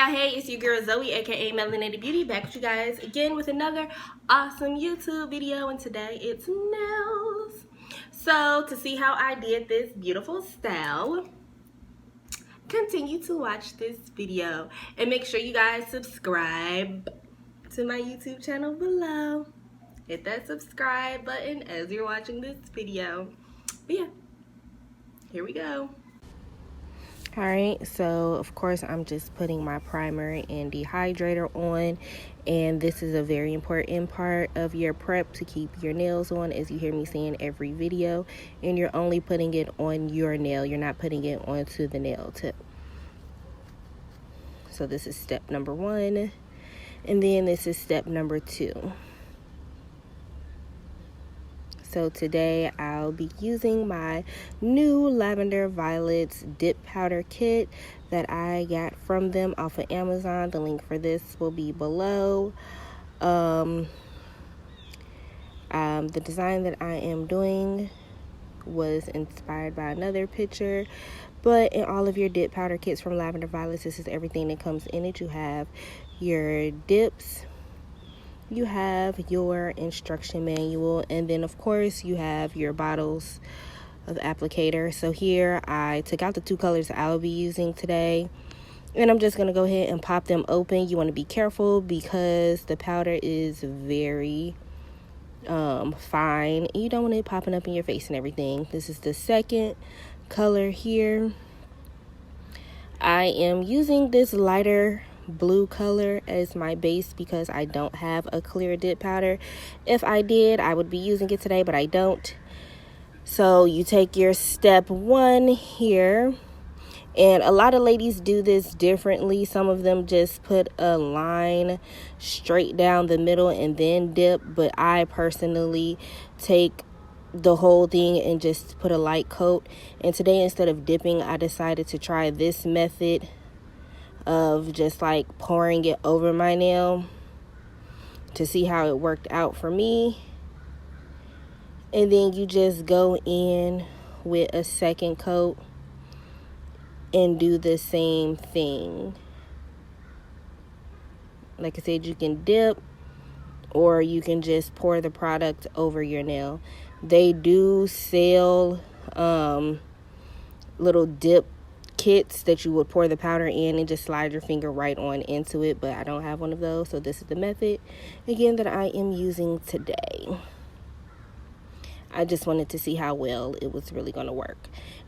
Hey, it's your girl Zoe, aka Melanated Beauty, back with you guys again with another awesome YouTube video, and today it's nails. So to see how I did this beautiful style, continue to watch this video and make sure you guys subscribe to my YouTube channel below. Hit that subscribe button as you're watching this video. But yeah, here we go. Alright, so of course I'm just putting my primer and dehydrator on, and this is a very important part of your prep to keep your nails on, as you hear me saying every video, and you're only putting it on your nail, you're not putting it onto the nail tip. So this is step number 1, and then this is step number 2. So today I'll be using my new Lavender Violets dip powder kit that I got from them off of Amazon. The link for this will be below. The design that I am doing was inspired by another picture, but in all of your dip powder kits from Lavender Violets, this is everything that comes in it. You have your dips, you have your instruction manual, and then of course you have your bottles of applicator. So here I took out the 2 colors I will be using today, and I'm just going to go ahead and pop them open. You want to be careful because the powder is very fine. You don't want it popping up in your face and everything. This is the second color here. I am using this lighter blue color as my base because I don't have a clear dip powder. If I did, I would be using it today, but I don't. So you take your step 1 here, and a lot of ladies do this differently. Some of them just put a line straight down the middle and then dip, but I personally take the whole thing and just put a light coat. And today, instead of dipping, I decided to try this method of just like pouring it over my nail to see how it worked out for me. And then you just go in with a second coat and do the same thing. Like I said, you can dip or you can just pour the product over your nail. They do sell little dip kits that you would pour the powder in and just slide your finger right on into it, but I don't have one of those, so this is the method again that I am using today. I just wanted to see how well it was really going to work.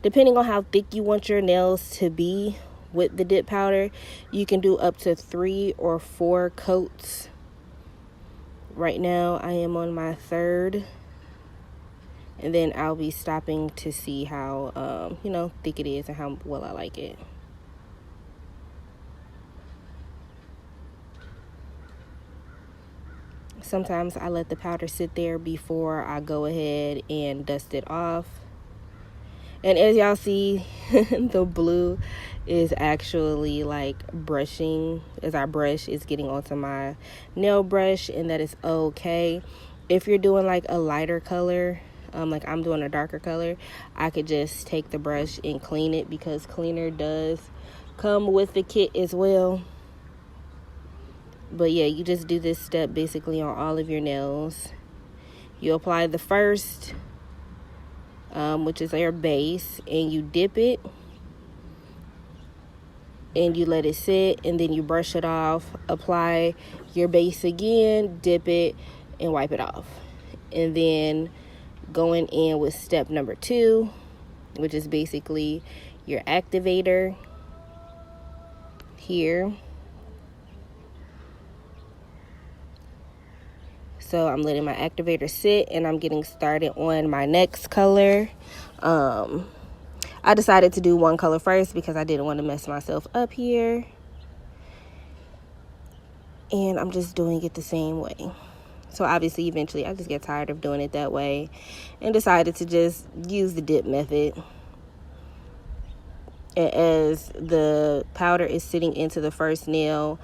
Depending on how thick you want your nails to be with the dip powder, you can do up to 3 or 4 coats. Right now I am on my 3rd, and then I'll be stopping to see how thick it is and how well I like it. Sometimes I let the powder sit there before I go ahead and dust it off. And as y'all see, the blue is actually like brushing. As I brush, it's getting onto my nail brush, and that is okay. If you're doing like a lighter color, like I'm doing a darker color, I could just take the brush and clean it, because cleaner does come with the kit as well. But yeah, you just do this step basically on all of your nails. You apply the first, which is your base, and you dip it and you let it sit, and then you brush it off, apply your base again, dip it, and wipe it off. And then going in with step number 2, which is basically your activator here. So I'm letting my activator sit, and I'm getting started on my next color. I decided to do 1 color first because I didn't want to mess myself up here, and I'm just doing it the same way. So obviously eventually I just get tired of doing it that way and decided to just use the dip method. And as the powder is sitting into the first nail,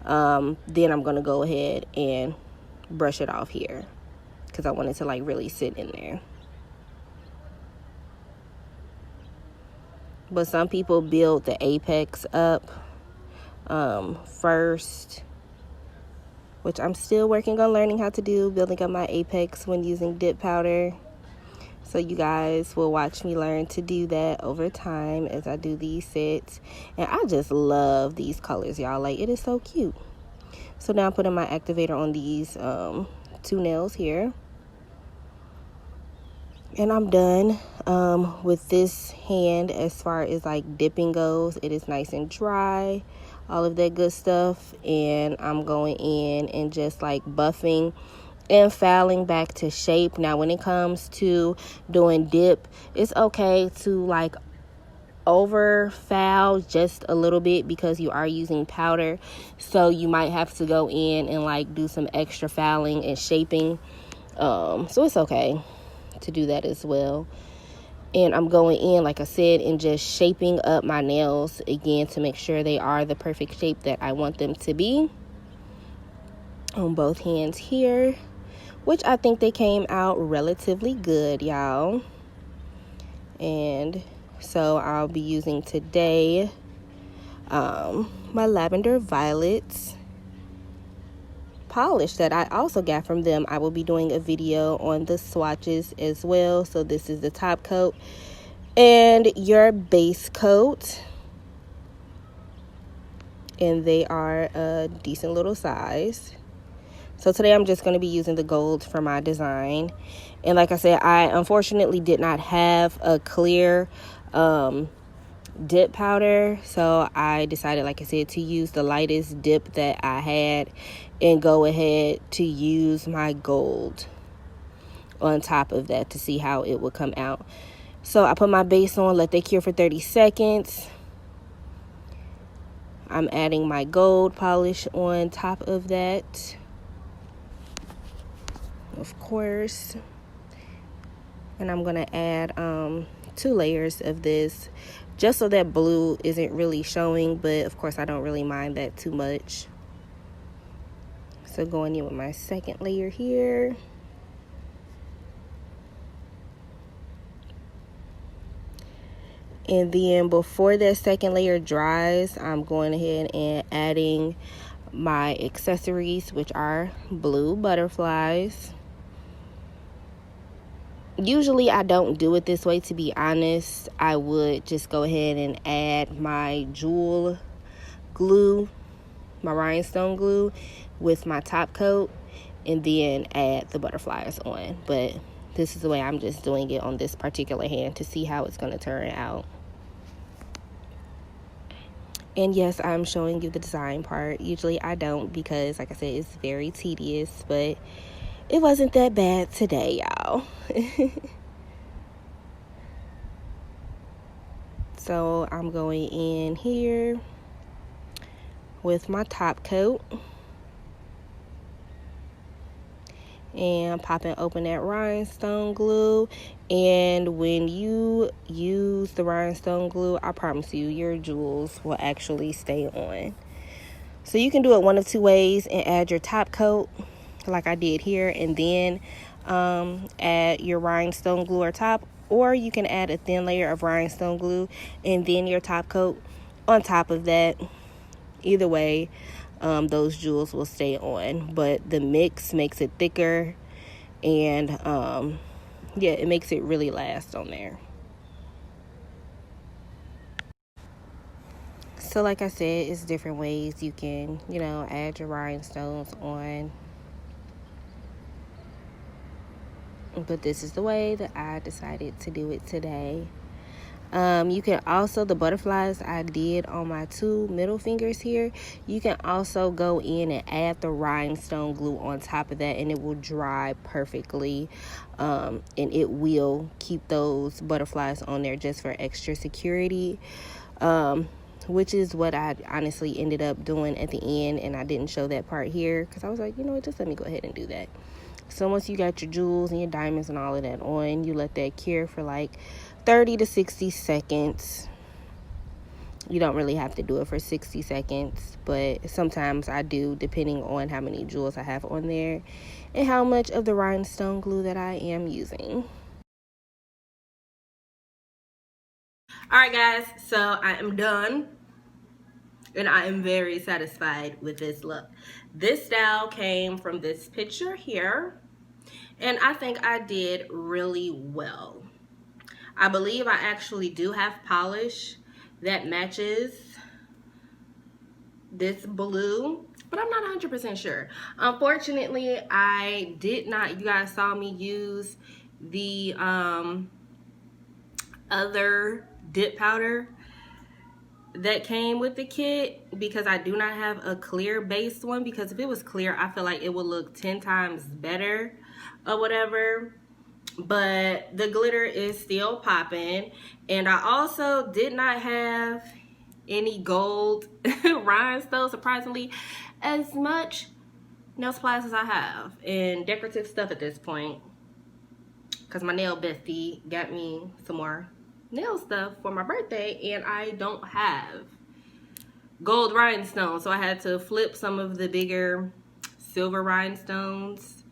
then I'm going to go ahead and brush it off here because I want it to like really sit in there. But some people build the apex up first, which I'm still working on learning how to do, building up my apex when using dip powder. So you guys will watch me learn to do that over time as I do these sets. And I just love these colors, y'all. Like, it is so cute. So now I'm putting my activator on these two nails here. And I'm done with this hand as far as like dipping goes. It is nice and dry, all of that good stuff. And I'm going in and just like buffing and filing back to shape. Now when it comes to doing dip, it's okay to like over foul just a little bit because you are using powder, so you might have to go in and like do some extra fouling and shaping, so it's okay to do that as well. And I'm going in, like I said, and just shaping up my nails again to make sure they are the perfect shape that I want them to be on both hands here, which I think they came out relatively good, y'all. And so I'll be using today my Lavender Violets polish that I also got from them. I will be doing a video on the swatches as well. So this is the top coat and your base coat, and they are a decent little size. So today I'm just going to be using the gold for my design. And like I said, I unfortunately did not have a clear dip powder, so I decided, like I said, to use the lightest dip that I had and go ahead to use my gold on top of that to see how it would come out. So I put my base on, let that cure for 30 seconds. I'm adding my gold polish on top of that, of course, and I'm gonna add 2 layers of this just so that blue isn't really showing, but of course I don't really mind that too much. So going in with my second layer here. And then before that second layer dries, I'm going ahead and adding my accessories, which are blue butterflies. Usually I don't do it this way, to be honest. I would just go ahead and add my jewel glue, my rhinestone glue, with my top coat, and then add the butterflies on. But this is the way I'm just doing it on this particular hand to see how it's going to turn out. And yes, I'm showing you the design part. Usually I don't because, like I said, it's very tedious, but it wasn't that bad today, y'all. So I'm going in here with my top coat and popping open that rhinestone glue. And when you use the rhinestone glue, I promise you, your jewels will actually stay on. So you can do it one of 2 ways and add your top coat like I did here, and then add your rhinestone glue or top, or you can add a thin layer of rhinestone glue and then your top coat on top of that. Either way, those jewels will stay on, but the mix makes it thicker, and yeah, it makes it really last on there. So like I said, it's different ways you can, add your rhinestones on, but this is the way that I decided to do it today. You can also, the butterflies I did on my 2 middle fingers here, you can also go in and add the rhinestone glue on top of that, and it will dry perfectly, and it will keep those butterflies on there just for extra security, which is what I honestly ended up doing at the end, and I didn't show that part here because I was like, just let me go ahead and do that. So once you got your jewels and your diamonds and all of that on, you let that cure for like 30 to 60 seconds. You don't really have to do it for 60 seconds, but sometimes I do, depending on how many jewels I have on there and how much of the rhinestone glue that I am using. All right, guys, so I am done. and I am very satisfied with this look. This style came from this picture here, and I think I did really well. I believe I actually do have polish that matches this blue, but I'm not 100% sure. Unfortunately, I did not, you guys saw me use the other dip powder that came with the kit because I do not have a clear base one, because if it was clear, I feel like it would look 10 times better or whatever. But the glitter is still popping, and I also did not have any gold rhinestones, surprisingly, as much nail supplies as I have and decorative stuff at this point, because my nail bestie got me some more nail stuff for my birthday, and I don't have gold rhinestones, so I had to flip some of the bigger silver rhinestones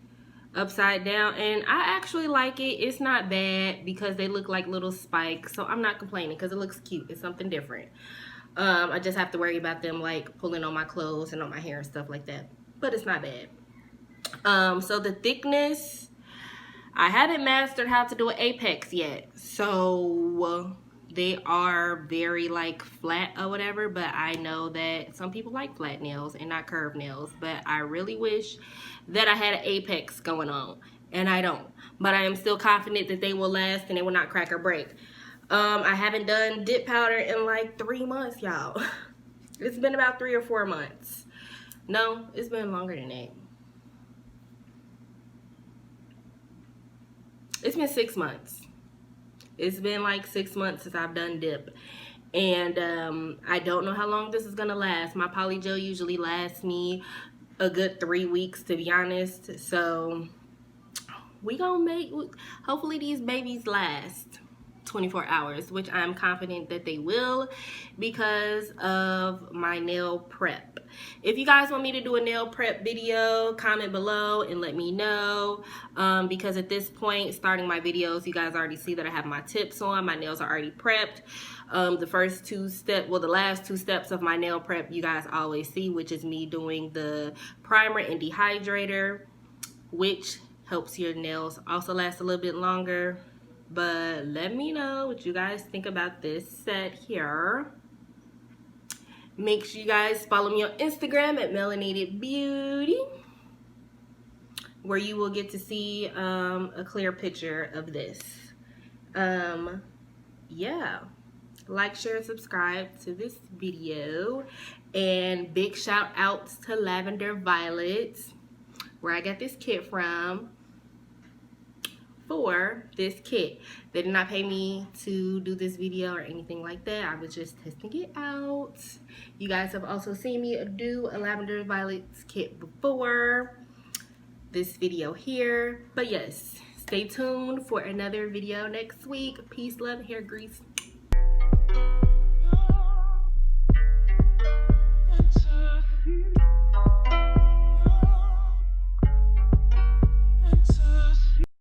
upside down, and I actually like it. It's not bad because they look like little spikes, so I'm not complaining because it looks cute. It's something different. I just have to worry about them like pulling on my clothes and on my hair and stuff like that, but it's not bad. So the thickness, I haven't mastered how to do an apex yet, so they are very like flat or whatever, but I know that some people like flat nails and not curved nails, but I really wish that I had an apex going on, and I don't, but I am still confident that they will last and they will not crack or break. I haven't done dip powder in like 3 months, y'all. It's been about 3 or 4 months. No, it's been longer than that. It's been 6 months. It's been like 6 months since I've done dip, and I don't know how long this is gonna last. My poly gel usually lasts me a good 3 weeks, to be honest, so we gonna make, hopefully these babies last 24 hours, which I'm confident that they will because of my nail prep. If you guys want me to do a nail prep video, comment below and let me know, because at this point, starting my videos, you guys already see that I have my tips on. My nails are already prepped. The first 2 steps, well, the last 2 steps of my nail prep you guys always see, which is me doing the primer and dehydrator, which helps your nails also last a little bit longer. But let me know what you guys think about this set here. Make sure you guys follow me on Instagram at Melanated Beauty, where you will get to see a clear picture of this. Yeah, like, share, and subscribe to this video, and big shout outs to Lavender Violets, where I got this kit from. For this kit, they did not pay me to do this video or anything like that. I was just testing it out. You guys have also seen me do a Lavender Violets kit before this video here, but yes, stay tuned for another video next week. Peace, love, hair grease.